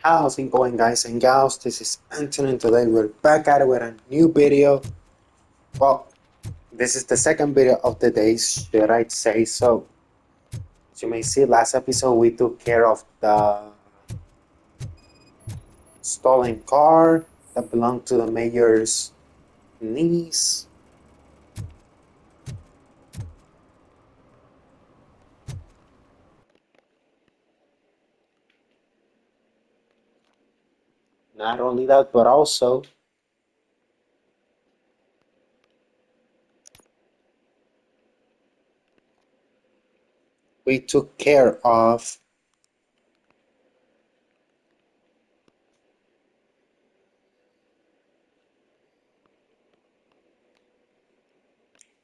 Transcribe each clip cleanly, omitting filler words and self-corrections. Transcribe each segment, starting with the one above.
How's it going, guys and gals? This is Anthony, and today we're back at it with a new video. Well, this is the second video of the day, should I say so. As you may see, last episode we took care of the stolen car that belonged to the mayor's niece. Not only that, but also we took care of,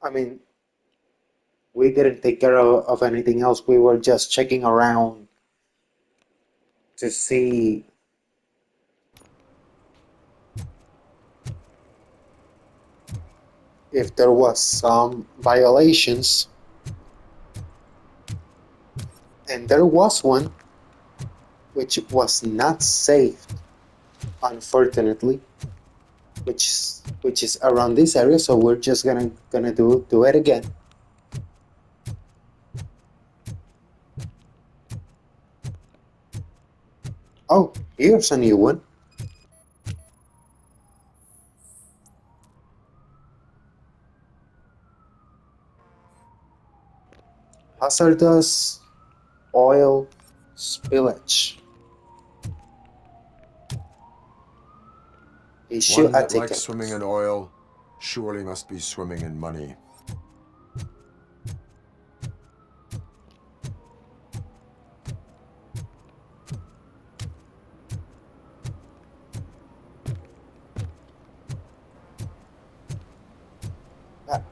I mean, we didn't take care of anything else. We were just checking around to see if there was some violations, and there was one which was not saved, unfortunately, which is around this area. So we're just gonna do it again. Oh, here's a new one. Hazardous oil spillage. Issue One a that likes ticket. swimming in oil surely must be swimming in money.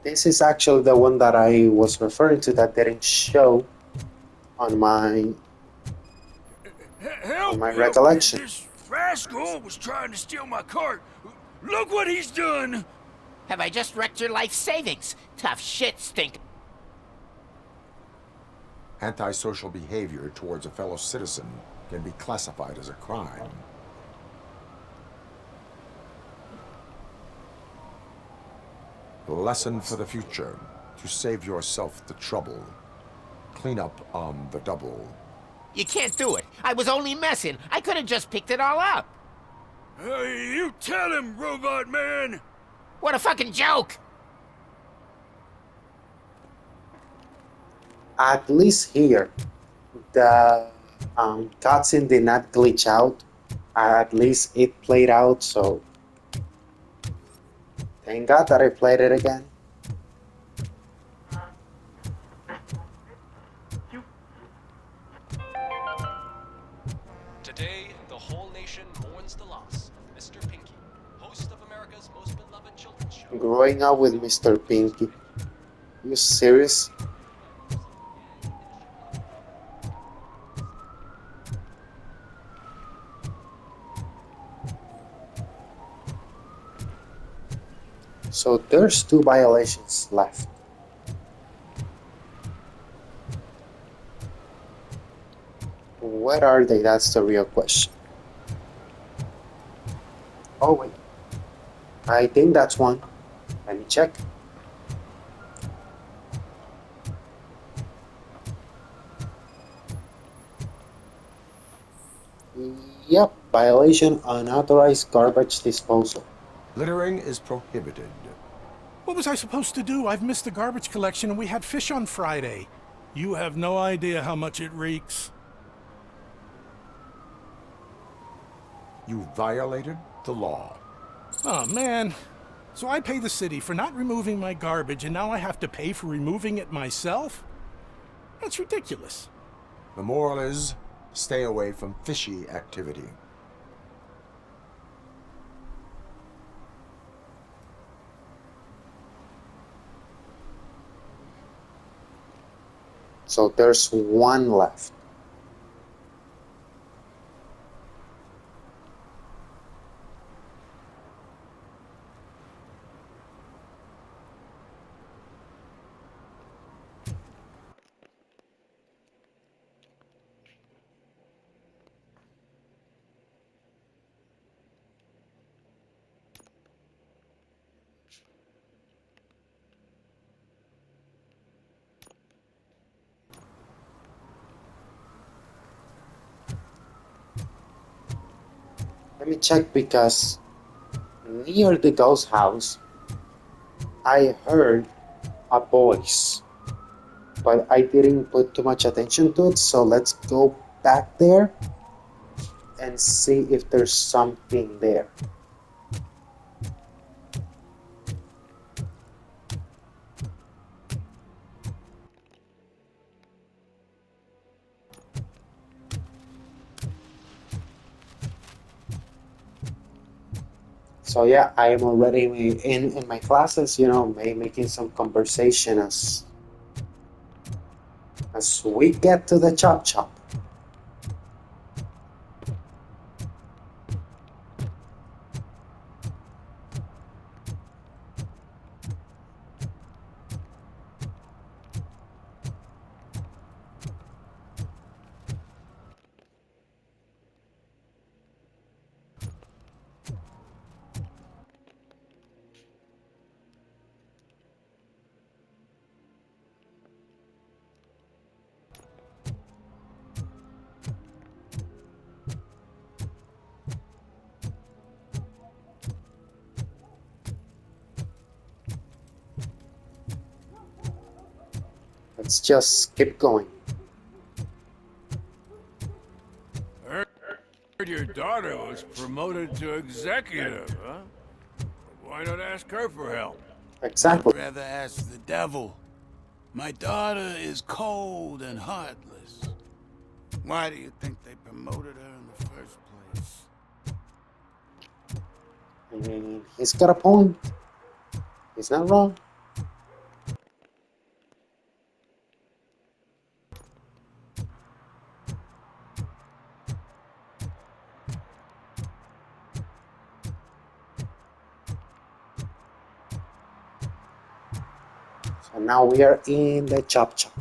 This is actually the one that I was referring to that didn't show on my Help! Help! recollection. This rascal was trying to steal my cart. Look what he's done! Have I just wrecked your life savings? Tough shit, stink. Antisocial behavior towards a fellow citizen can be classified as a crime. Lesson for the future: to save yourself the trouble. Clean up on the double. You can't do it. I was only messing. I could have just picked it all up. Hey, you tell him, Robot Man! What a fucking joke! At least here, the cutscene did not glitch out. At least it played out, so thank God that I played it again. Today, the whole nation mourns the loss of Mr. Pinky, host of America's most beloved children's show. Growing up with Mr. Pinky. You serious? So there's two violations left. What are they? That's the real question. Oh wait, I think that's one. Let me check. Yep, violation unauthorized garbage disposal. Littering is prohibited. What was I supposed to do? I've missed the garbage collection and we had fish on Friday. You have no idea how much it reeks. You violated the law. Oh, man. So I pay the city for not removing my garbage and now I have to pay for removing it myself? That's ridiculous. The moral is, stay away from fishy activity. So there's one left. Let me check because near the ghost house, I heard a voice, but I didn't put too much attention to it. So let's go back there and see if there's something there. So yeah, I am already in my classes, making some conversation as we get to the chop chop. Let's just keep going. Heard your daughter was promoted to executive, huh? Why not ask her for help? Exactly. I'd rather ask the devil. My daughter is cold and heartless. Why do you think they promoted her in the first place? I mean, he's got a point. He's not wrong. So now we are in the chop chop.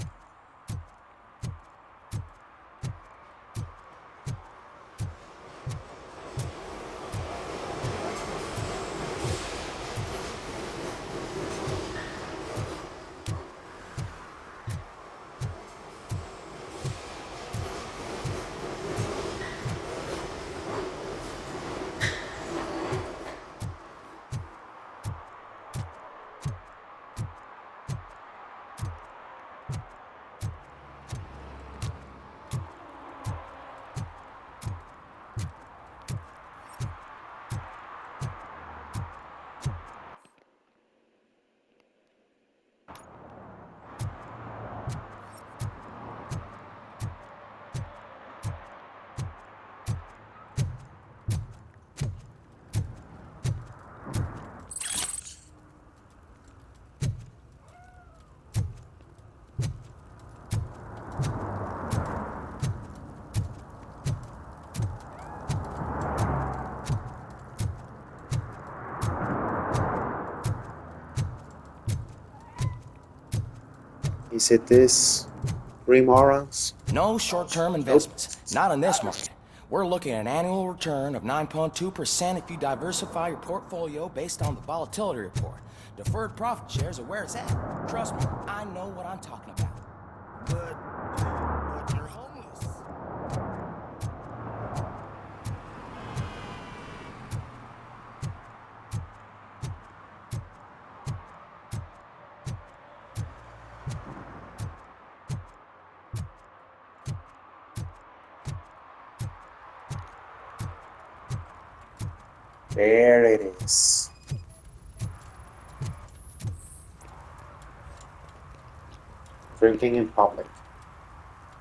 Is it this three morons? No short-term investments, not in this market. We're looking at an annual return of 9.2% if you diversify your portfolio based on the volatility report. Deferred profit shares are where it's at. Trust me, I know what I'm talking about. But you're homeless. There it is. Drinking in public.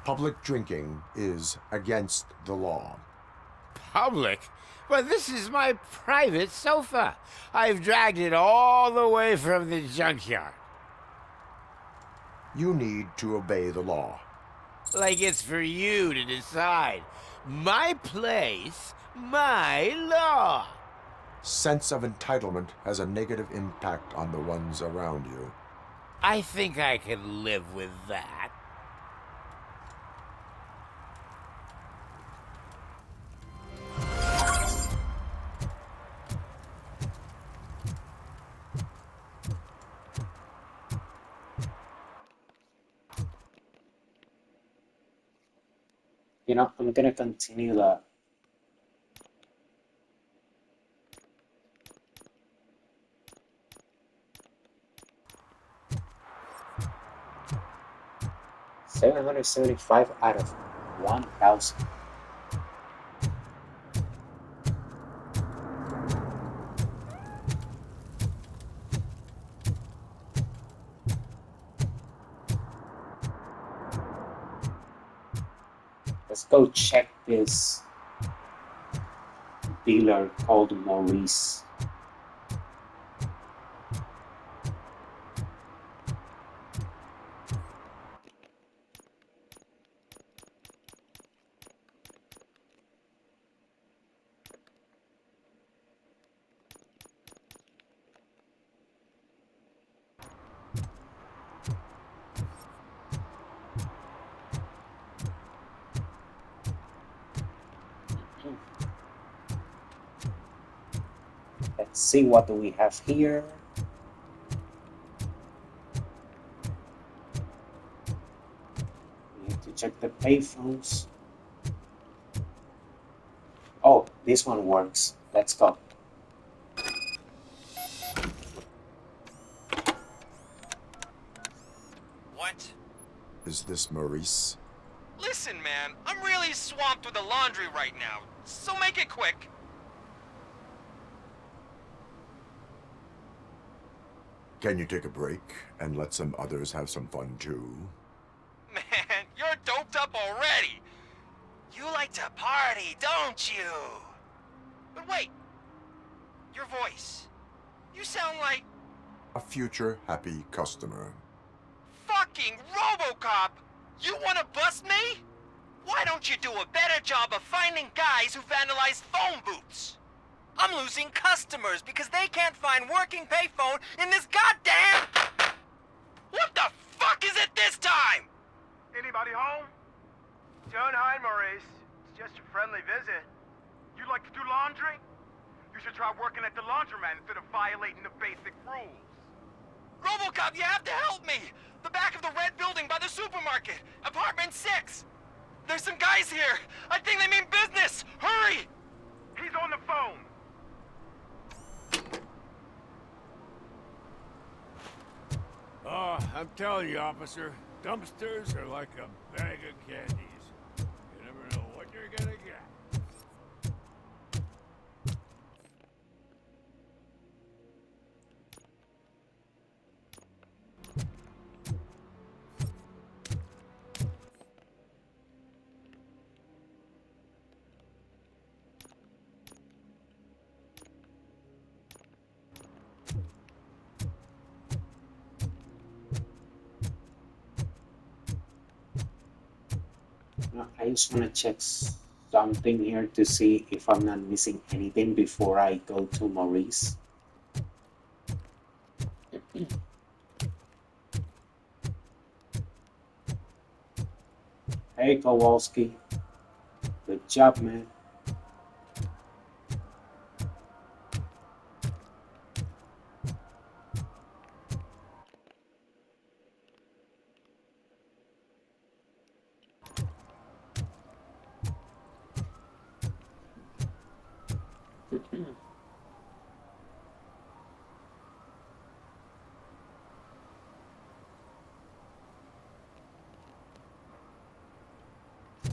Public drinking is against the law. Public? But this is my private sofa. I've dragged it all the way from the junkyard. You need to obey the law. Like it's for you to decide. My place, my law. Sense of entitlement has a negative impact on the ones around you. I think I can live with that. I'm gonna continue that. 775 out of 1,000. Let's go check this dealer called Maurice. Let's see what do we have here. We need to check the payphones. Oh, this one works. Let's go. What? Is this Maurice? Listen, man, I'm really swamped with the laundry right now, so make it quick. Can you take a break and let some others have some fun too? Man, you're doped up already. You like to party, don't you? But wait, your voice. You sound like A future happy customer. fucking RoboCop. You wanna bust me? Why don't you do a better job of finding guys who vandalize phone booths? I'm losing customers because they can't find working payphone in this goddamn... What the fuck is it this time? Anybody home? Don't hide, Maurice. It's just a friendly visit. You like to do laundry? You should try working at the laundromat instead of violating the basic rules. RoboCop, you have to help me! The back of the red building by the supermarket, apartment 6. There's some guys here. I think they mean business. Hurry! He's on the phone. Oh, I'm telling you, officer, dumpsters are like a bag of candies. You never know what you're gonna get. Now, I just want to check something here to see if I'm not missing anything before I go to Maurice. Hey, Kowalski. Good job, man.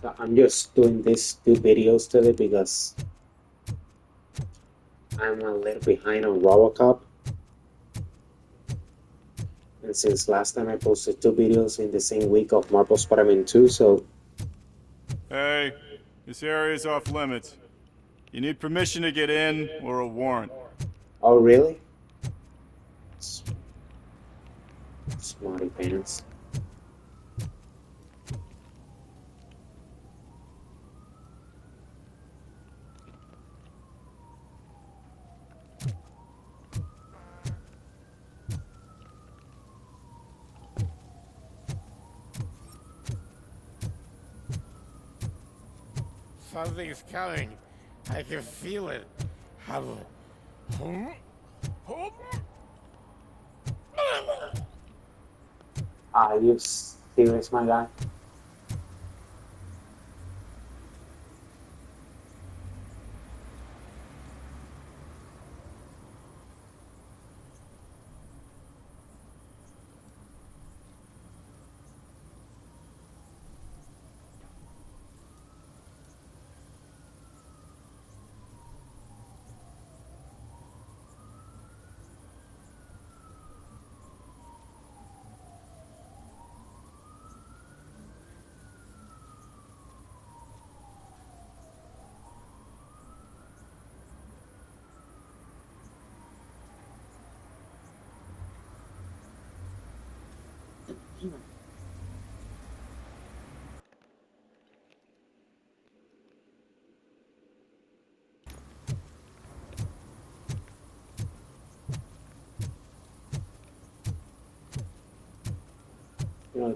So I'm just doing these two videos today because I'm a little behind on RoboCop. And since last time I posted two videos in the same week of Marvel Spider-Man 2, so... Hey, this area is off limits. You need permission to get in or a warrant. Oh, really? Smarty pants. Something's coming. I can feel it. Are you serious, my guy?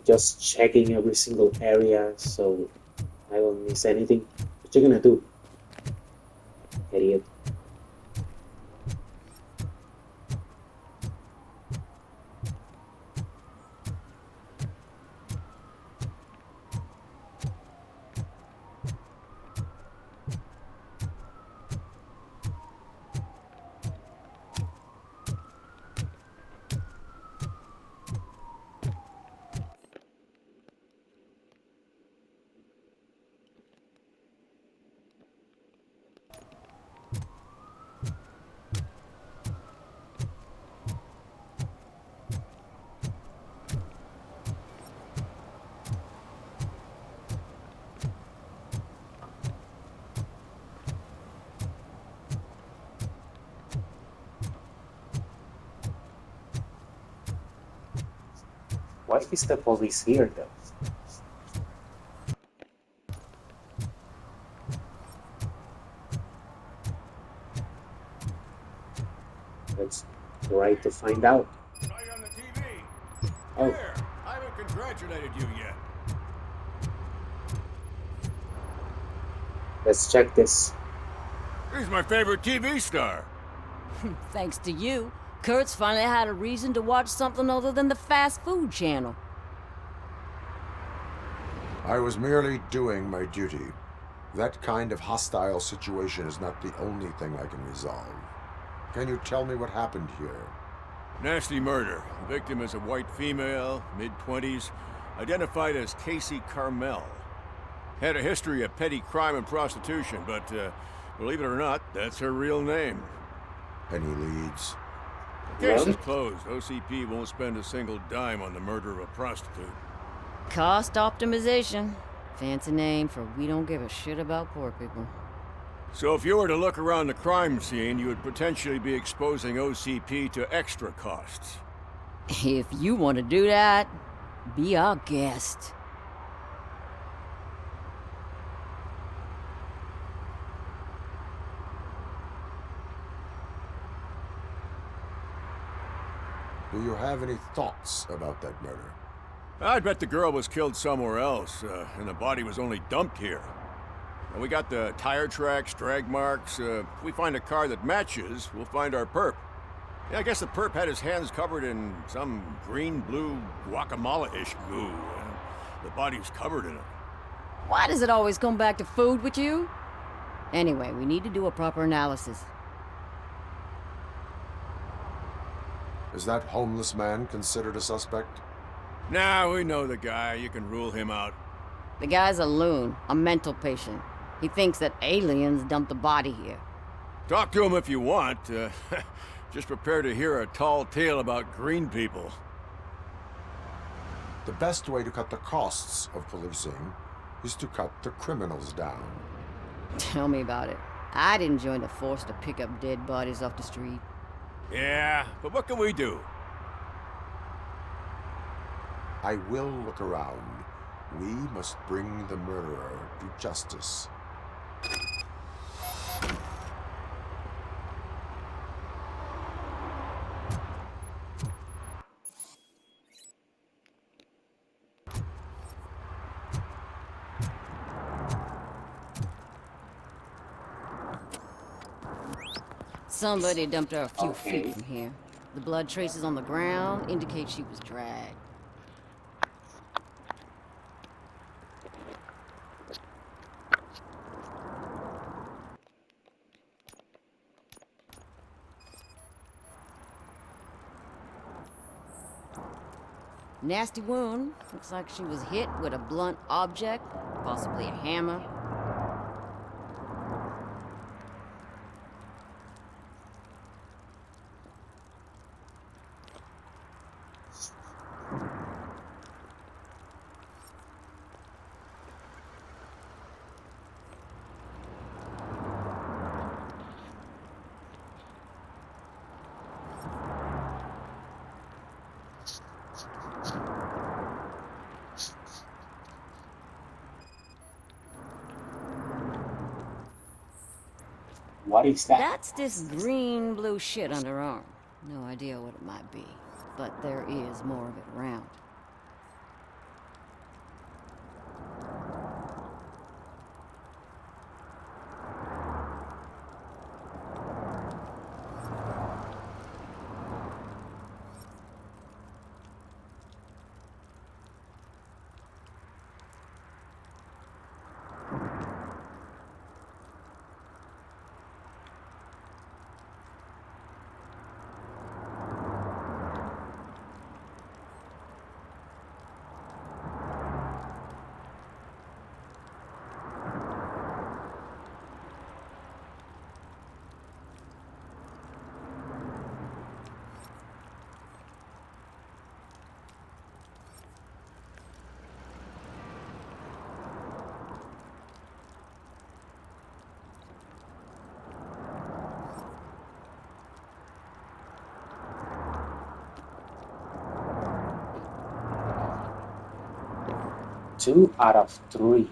Just checking every single area so I don't miss anything. What you gonna do, idiot? Why is the police here though? Let's try to find out. Right on the TV. Oh. Here, I haven't congratulated you yet. Let's check this. He's my favorite TV star. Thanks to you, Kurt's finally had a reason to watch something other than the fast food channel. I was merely doing my duty. That kind of hostile situation is not the only thing I can resolve. Can you tell me what happened here? Nasty murder. The victim is a white female, mid-20s, identified as Casey Carmel. Had a history of petty crime and prostitution, but believe it or not, that's her real name. Any leads? The case is closed. OCP won't spend a single dime on the murder of a prostitute. Cost optimization. Fancy name for we don't give a shit about poor people. So if you were to look around the crime scene, you would potentially be exposing OCP to extra costs. If you want to do that, be our guest. Do you have any thoughts about that murder? I'd bet the girl was killed somewhere else, and the body was only dumped here. And we got the tire tracks, drag marks. If we find a car that matches, we'll find our perp. Yeah, I guess the perp had his hands covered in some green-blue guacamole-ish goo. The body's covered in it. Why does it always come back to food with you? Anyway, we need to do a proper analysis. Is that homeless man considered a suspect? Nah, we know the guy. You can rule him out. The guy's a loon, a mental patient. He thinks that aliens dumped the body here. Talk to him if you want. Just prepare to hear a tall tale about green people. The best way to cut the costs of policing is to cut the criminals down. Tell me about it. I didn't join the force to pick up dead bodies off the street. Yeah, but what can we do? I will look around. We must bring the murderer to justice. Somebody dumped her a few feet from here. The blood traces on the ground indicate she was dragged. Nasty wound. Looks like she was hit with a blunt object, possibly a hammer. What is that? That's this green-blue shit under arm. No idea what it might be, but there is more of it around. Two out of three.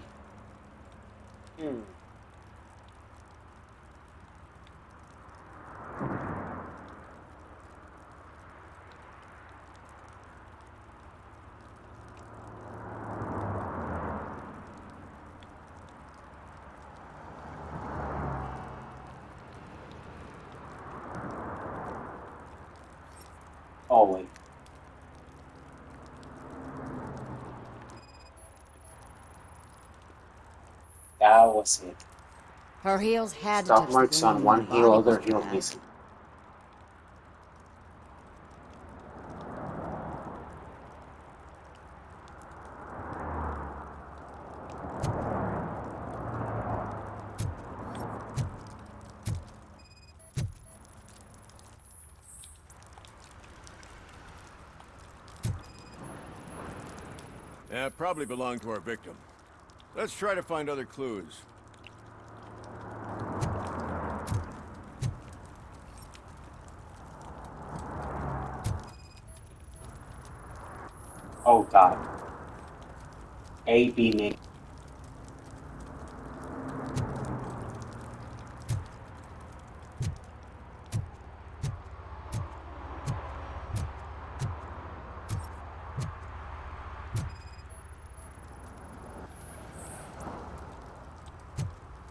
Oh wait. That was it. Her heels had to Stop touch the marks on ground. one The heel, body other was heel dragged. missing. Yeah, probably belonged to our victim. Let's try to find other clues. Oh god. A, B, Nick.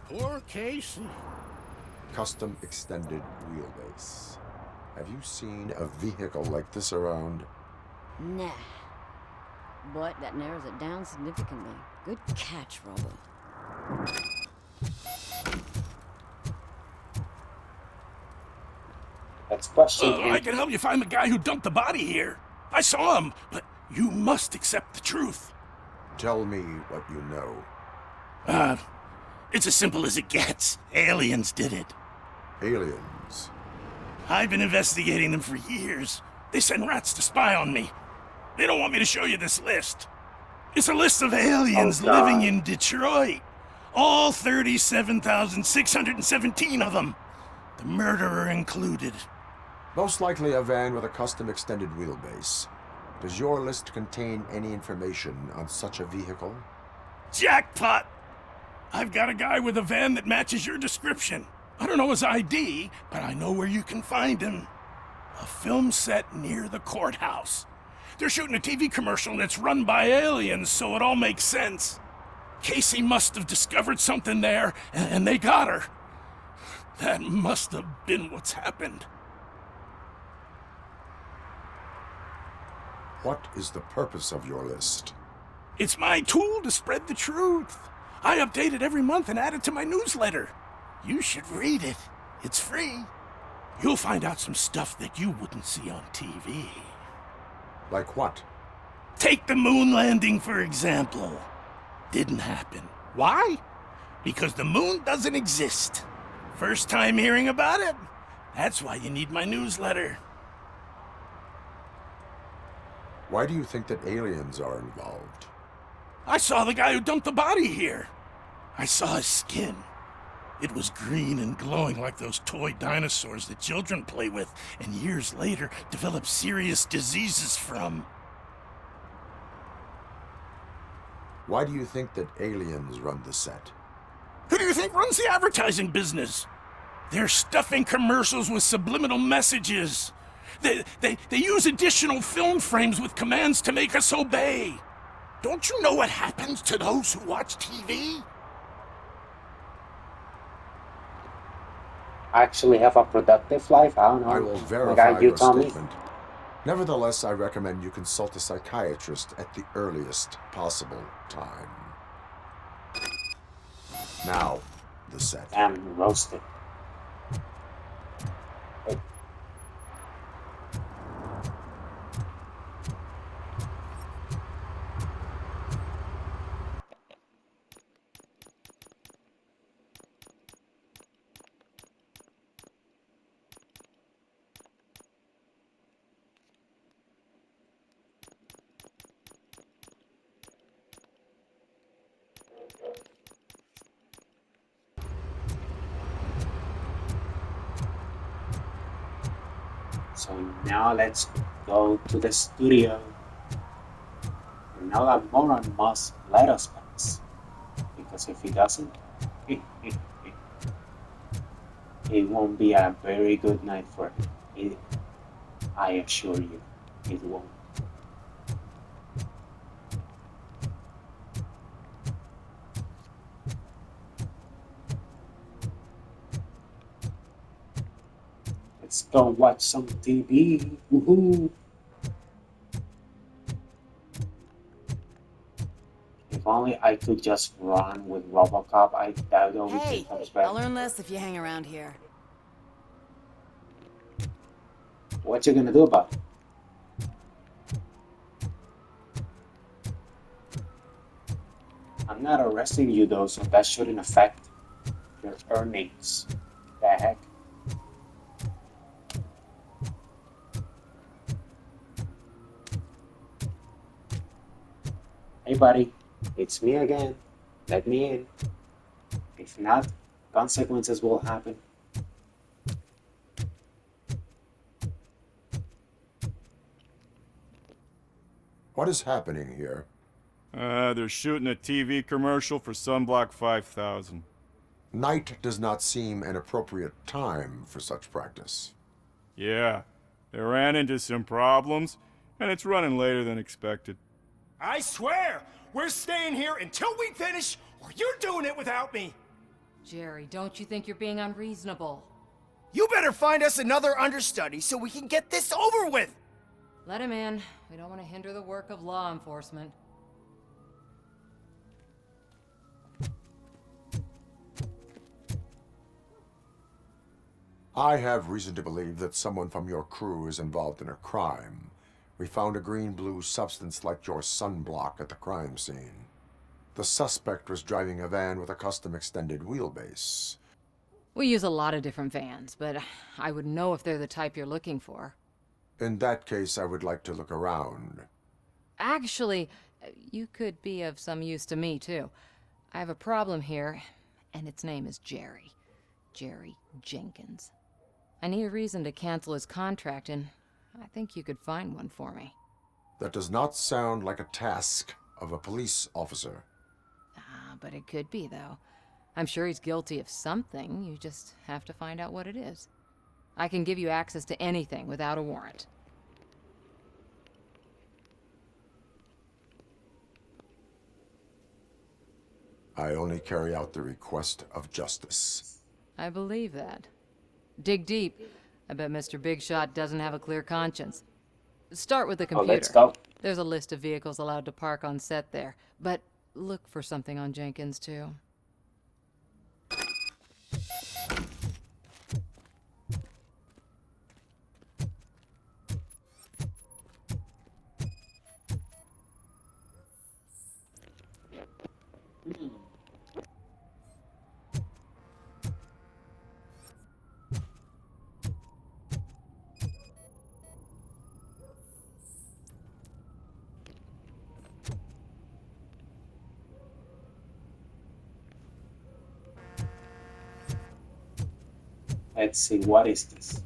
Poor Casey. Custom extended wheelbase. Have you seen a vehicle like this around? Nah. But that narrows it down significantly. Good catch, Robo. Let's question I him. can help you find the guy who dumped the body here. I saw him, but you must accept the truth. Tell me what you know. It's as simple as it gets. Aliens did it. Aliens? I've been investigating them for years. They send rats to spy on me. They don't want me to show you this list. It's a list of aliens Oh, God. living in Detroit. All 37,617 of them. The murderer included. Most likely a van with a custom extended wheelbase. Does your list contain any information on such a vehicle? Jackpot! I've got a guy with a van that matches your description. I don't know his ID, but I know where you can find him. A film set near the courthouse. They're shooting a TV commercial and it's run by aliens, so it all makes sense. Casey must have discovered something there, and they got her. That must have been what's happened. What is the purpose of your list? It's my tool to spread the truth. I update it every month and add it to my newsletter. You should read it. It's free. You'll find out some stuff that you wouldn't see on TV. Like what? Take the moon landing, for example. Didn't happen. Why? Because the moon doesn't exist. First time hearing about it? That's why you need my newsletter. Why do you think that aliens are involved? I saw the guy who dumped the body here. I saw his skin. It was green and glowing like those toy dinosaurs that children play with and years later develop serious diseases from. Why do you think that aliens run the set? Who do you think runs the advertising business? They're stuffing commercials with subliminal messages. They use additional film frames with commands to make us obey. Don't you know what happens to those who watch TV? Actually have a productive life? I don't know. I will Oh my verify God, you your tell me. statement. Nevertheless, I recommend you consult a psychiatrist at the earliest possible time. Now, the set. Damn, roasted. Hey. So now let's go to the studio. And now that moron must let us pass. Because if he doesn't, it won't be a very good night for him. I assure you, it won't. Let's go watch some TV. Woohoo! If only I could just run with RoboCop, that would Hey, be much I'll better. learn less if you hang around here. What you gonna do about it? I'm not arresting you though, so that shouldn't affect your earnings. The heck? Hey buddy, it's me again. Let me in. If not, consequences will happen. What is happening here? They're shooting a TV commercial for Sunblock 5000. Night does not seem an appropriate time for such practice. Yeah, they ran into some problems, and it's running later than expected. I swear, we're staying here until we finish, or you're doing it without me. Jerry, don't you think you're being unreasonable? You better find us another understudy so we can get this over with. Let him in. We don't want to hinder the work of law enforcement. I have reason to believe that someone from your crew is involved in a crime. We found a green-blue substance like your sunblock at the crime scene. The suspect was driving a van with a custom extended wheelbase. We use a lot of different vans, but I wouldn't know if they're the type you're looking for. In that case, I would like to look around. Actually, you could be of some use to me, too. I have a problem here, and its name is Jerry. Jerry Jenkins. I need a reason to cancel his contract, and I think you could find one for me. That does not sound like a task of a police officer. But it could be, though. I'm sure he's guilty of something. You just have to find out what it is. I can give you access to anything without a warrant. I only carry out the request of justice. I believe that. Dig deep. I bet Mr. Big Shot doesn't have a clear conscience. Start with the computer. Oh, let's go. There's a list of vehicles allowed to park on set there, but look for something on Jenkins, too. Let's see, what is this?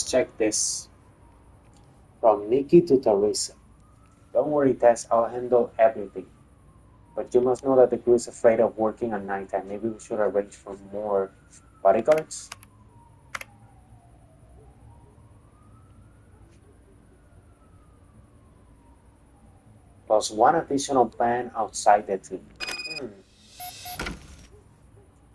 Tess, check this. From Nikki to Teresa. Don't worry, Tess, I'll handle everything. But you must know that the crew is afraid of working at nighttime. Maybe we should arrange for more bodyguards? Plus one additional man outside the team.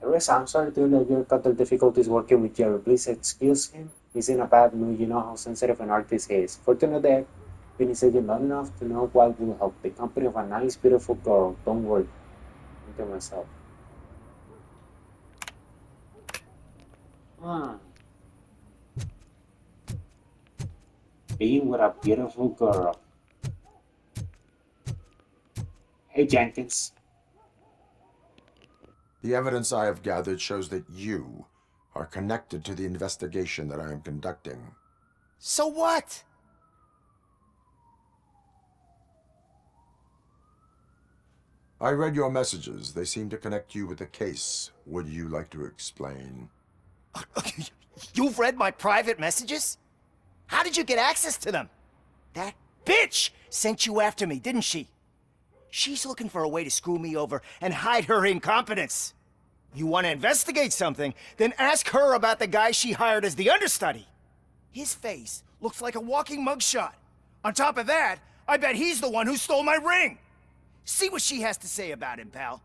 Teresa, I'm sorry to know you got the difficulties working with Jerry. Please excuse him. He's in a bad mood. You know how sensitive an artist is. Fortunately, Vinny said you're not enough to know what will help. The company of a nice, beautiful girl. Don't worry. Think to myself. Being with a beautiful girl. Hey, Jenkins. The evidence I have gathered shows that you are connected to the investigation that I am conducting. So what? I read your messages. They seem to connect you with the case. Would you like to explain? You've read my private messages? How did you get access to them? That bitch sent you after me, didn't she? She's looking for a way to screw me over and hide her incompetence. You want to investigate something, then ask her about the guy she hired as the understudy. His face looks like a walking mugshot. On top of that, I bet he's the one who stole my ring. See what she has to say about him, pal.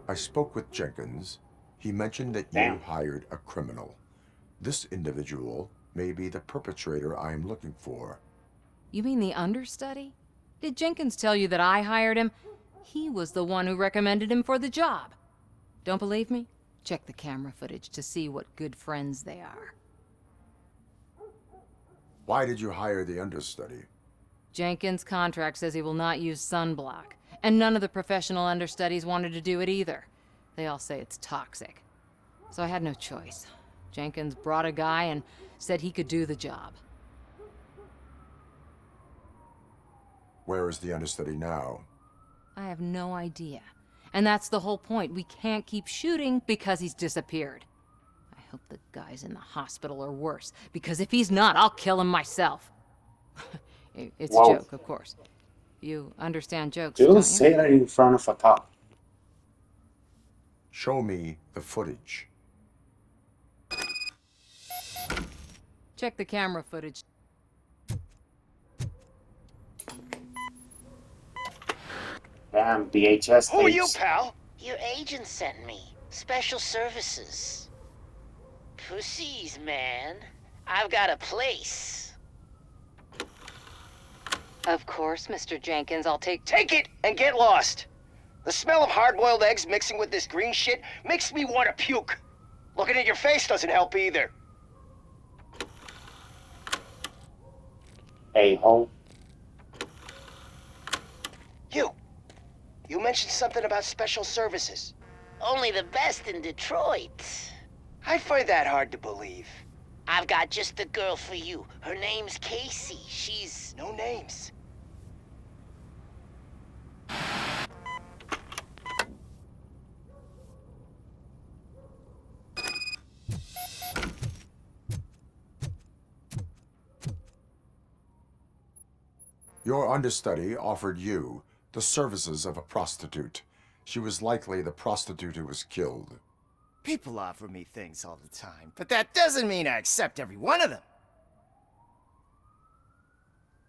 I spoke with Jenkins. He mentioned that you hired a criminal. This individual may be the perpetrator I am looking for. You mean the understudy? Did Jenkins tell you that I hired him? He was the one who recommended him for the job. Don't believe me? Check the camera footage to see what good friends they are. Why did you hire the understudy? Jenkins' contract says he will not use sunblock, and none of the professional understudies wanted to do it either. They all say it's toxic. So I had no choice. Jenkins brought a guy and said he could do the job. Where is the understudy now? I have no idea. And that's the whole point. We can't keep shooting because he's disappeared. I hope the guy's in the hospital or worse, because if he's not, I'll kill him myself. It's a joke, of course. You understand jokes, don't you? Don't say that in front of a cop. Show me the footage. Check the camera footage. Damn, VHS Who are you, tapes. pal? Your agent sent me. Special services. Pussies, man. I've got a place. Of course, Mr. Jenkins, I'll take Take it and get lost. The smell of hard-boiled eggs mixing with this green shit makes me want to puke. Looking at your face doesn't help either. A-hole. You mentioned something about special services. Only the best in Detroit. I find that hard to believe. I've got just the girl for you. Her name's Casey. She's... No names. Your understudy offered you the services of a prostitute. She was likely the prostitute who was killed. People offer me things all the time, but that doesn't mean I accept every one of them.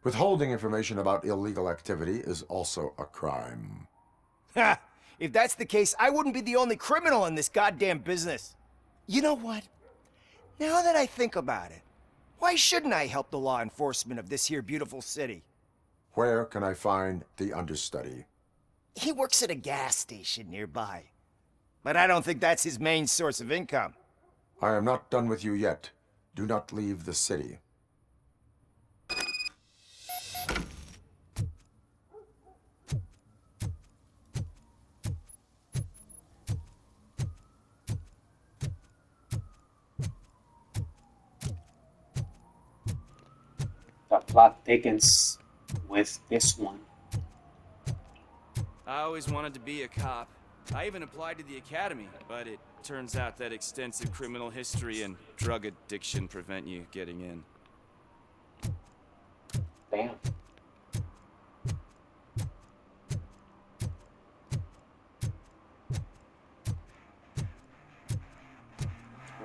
Withholding information about illegal activity is also a crime. Ha! If that's the case, I wouldn't be the only criminal in this goddamn business. You know what? Now that I think about it, why shouldn't I help the law enforcement of this here beautiful city? Where can I find the understudy? He works at a gas station nearby. But I don't think that's his main source of income. I am not done with you yet. Do not leave the city. plot thickens with this one. I always wanted to be a cop. I even applied to the academy, but it turns out that extensive criminal history and drug addiction prevent you getting in. Damn.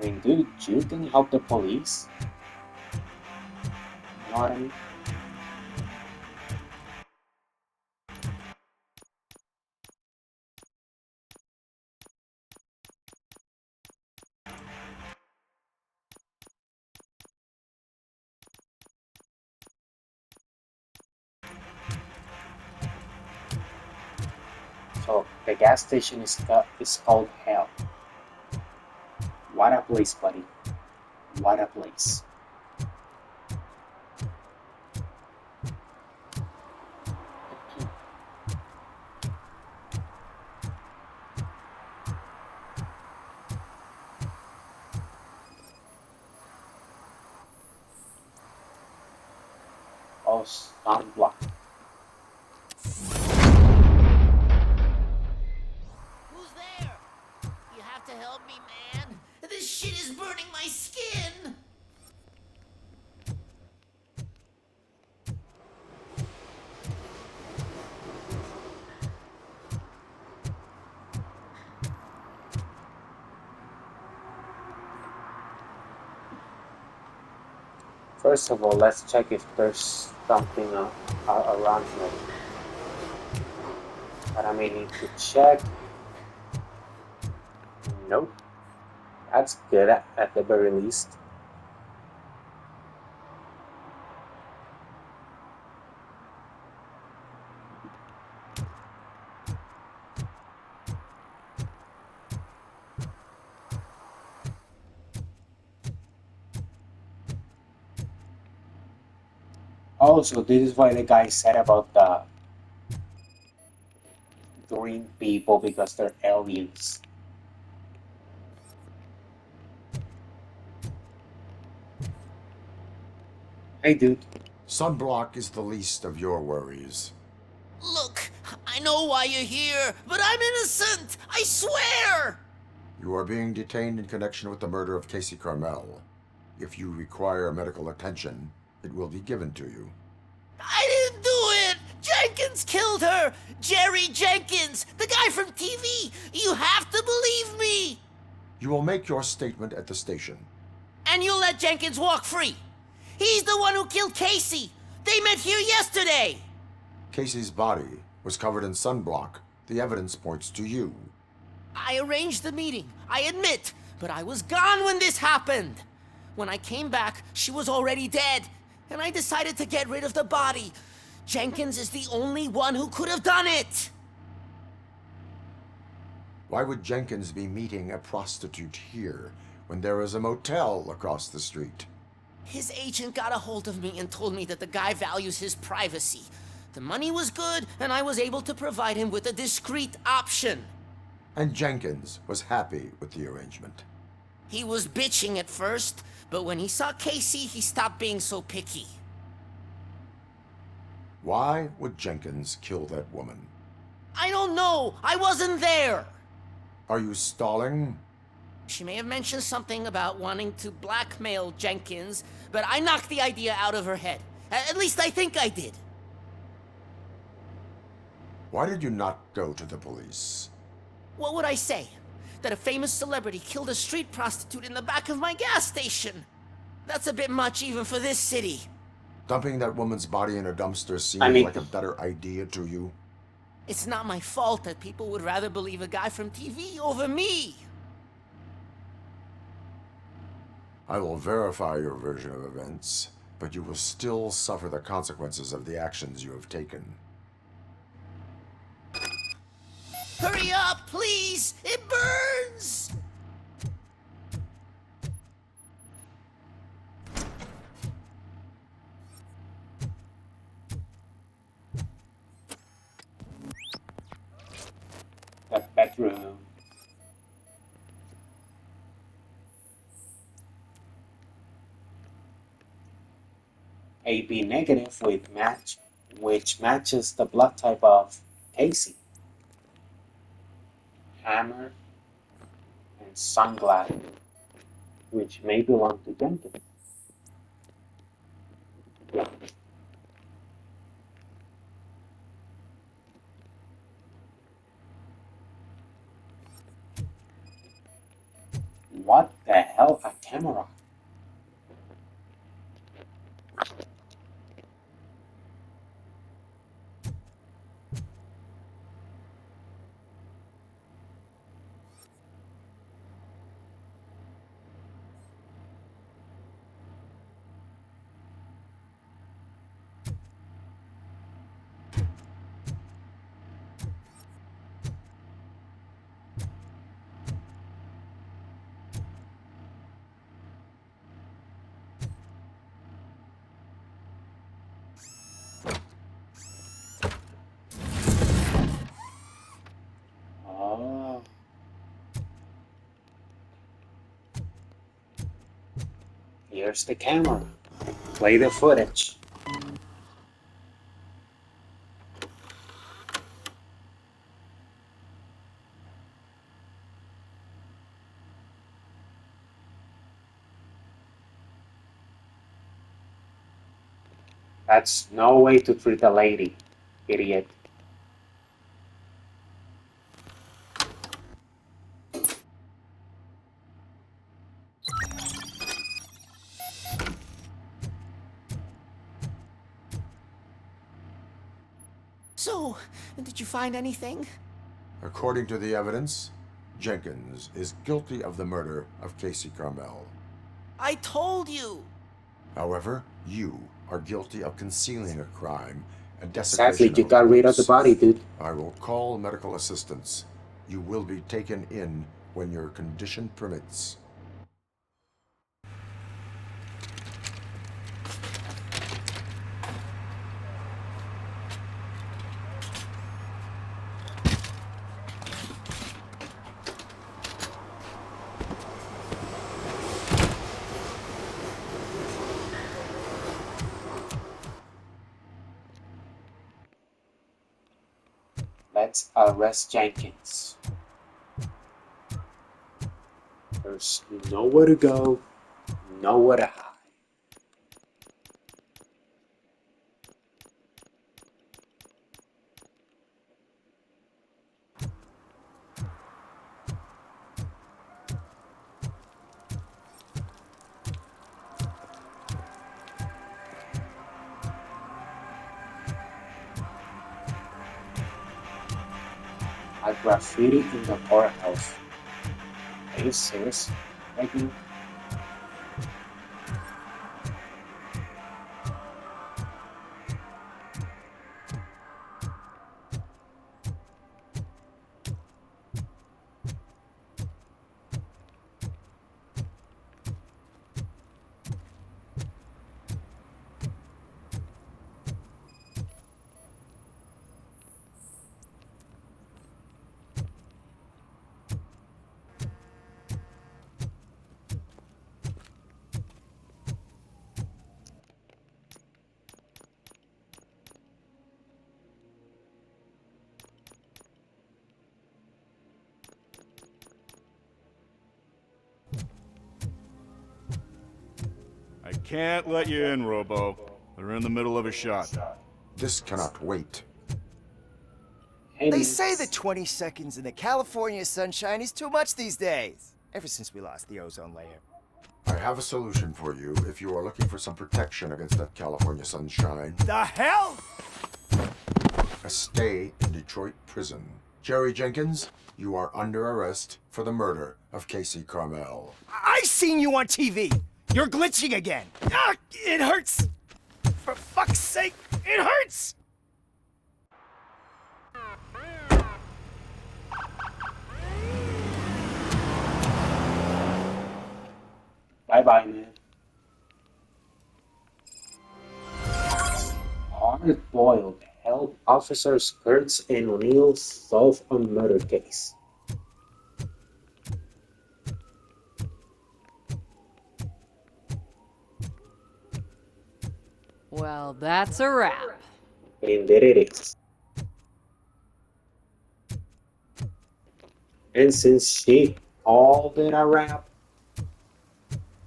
I mean, dude, you can help the police. You know what I mean? So the gas station is called Hell. What a place, buddy. What a place. Oh, sunblock. Who's there? You have to help me, man. This shit is burning my skin. First of all, let's check if there's something around here that I may need to check. Nope. That's good at the very least. Also, this is why the guy said about the green people, because they're aliens. Hey, dude. Sunblock is the least of your worries. Look, I know why you're here, but I'm innocent. I swear. You are being detained in connection with the murder of Casey Carmel. If you require medical attention, it will be given to you. I didn't do it. Jenkins killed her. Jerry Jenkins, the guy from TV. You have to believe me. You will make your statement at the station. And you'll let Jenkins walk free. He's the one who killed Casey. They met here yesterday. Casey's body was covered in sunblock. The evidence points to you. I arranged the meeting, I admit, but I was gone when this happened. When I came back, she was already dead, and I decided to get rid of the body. Jenkins is the only one who could have done it. Why would Jenkins be meeting a prostitute here when there is a motel across the street? His agent got a hold of me and told me that the guy values his privacy. The money was good, and I was able to provide him with a discreet option. And Jenkins was happy with the arrangement. He was bitching at first, but when he saw Casey, he stopped being so picky. Why would Jenkins kill that woman? I don't know. I wasn't there. Are you stalling? She may have mentioned something about wanting to blackmail Jenkins, but I knocked the idea out of her head. At least I think I did. Why did you not go to the police? What would I say? That a famous celebrity killed a street prostitute in the back of my gas station? That's a bit much even for this city. Dumping that woman's body in a dumpster seemed like a better idea to you? It's not my fault that people would rather believe a guy from TV over me. I will verify your version of events, but you will still suffer the consequences of the actions you have taken. Hurry up, please! It burns! The bedroom. AB negative which matches the blood type of Casey. Hammer and sunglass, which may belong to Jenkins. What the hell, a camera? Oh. Here's the camera. Play the footage. That's no way to treat a lady, idiot. So, did you find anything? According to the evidence, Jenkins is guilty of the murder of Casey Carmel. I told you! However, you are guilty of concealing a crime and desecration Sadly, you of a got rid of the corpse. body, dude. I will call medical assistance. You will be taken in when your condition permits. Let's arrest Jenkins. There's nowhere to go, nowhere to hide. A graffiti in the courthouse. Are you serious? Maggie? I can't let you in, Robo. They're in the middle of a shot. This cannot wait. They say that 20 seconds in the California sunshine is too much these days. Ever since we lost the ozone layer. I have a solution for you if you are looking for some protection against that California sunshine. The hell? A stay in Detroit prison. Jerry Jenkins, you are under arrest for the murder of Casey Carmel. I seen you on TV. You're glitching again. Ah, it hurts. For fuck's sake, it hurts. Bye-bye, man. Hard-boiled help officers Kurtz and O'Neill solve a murder case. Well, that's a wrap. Indeed it is. And since she called it a wrap,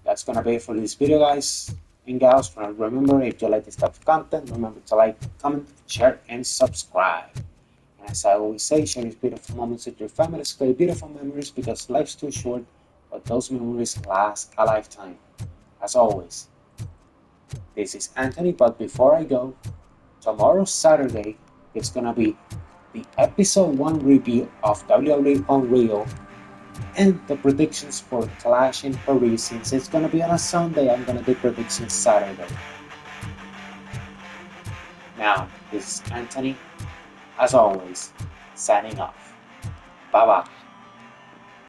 that's gonna be it for this video, guys and gals. Remember, if you like this type of content, remember to like, comment, share, and subscribe. And as I always say, share these beautiful moments with your family, create beautiful memories, because life's too short, but those memories last a lifetime. As always, this is Anthony, but before I go, tomorrow, Saturday, it's gonna be the episode 1 review of WWE Unreal and the predictions for Clash in Paris. Since it's gonna be on a Sunday, I'm gonna do predictions Saturday. Now, this is Anthony, as always, signing off. Bye bye.